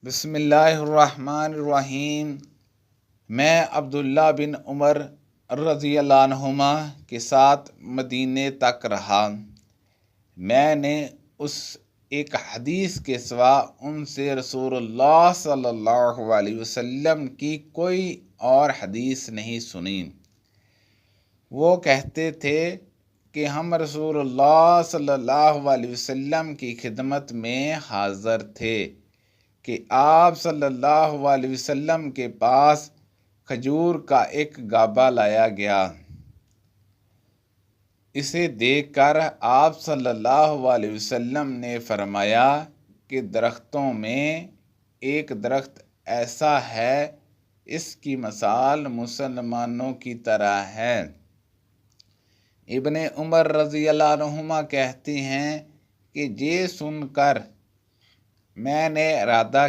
بسم اللہ الرحمن الرحیم۔ میں عبداللہ بن عمر رضی اللہ عنہما کے ساتھ مدینے تک رہا۔ میں نے اس ایک حدیث کے سوا ان سے رسول اللہ صلی اللہ علیہ وسلم کی کوئی اور حدیث نہیں سنی۔ وہ کہتے تھے کہ ہم رسول اللہ صلی اللہ علیہ وسلم کی خدمت میں حاضر تھے کہ آپ صلی اللہ علیہ وسلم کے پاس کھجور کا ایک گابا لایا گیا۔ اسے دیکھ کر آپ صلی اللہ علیہ وسلم نے فرمایا کہ درختوں میں ایک درخت ایسا ہے، اس کی مثال مسلمانوں کی طرح ہے۔ ابن عمر رضی اللہ عنہما کہتے ہیں کہ یہ سن کر میں نے ارادہ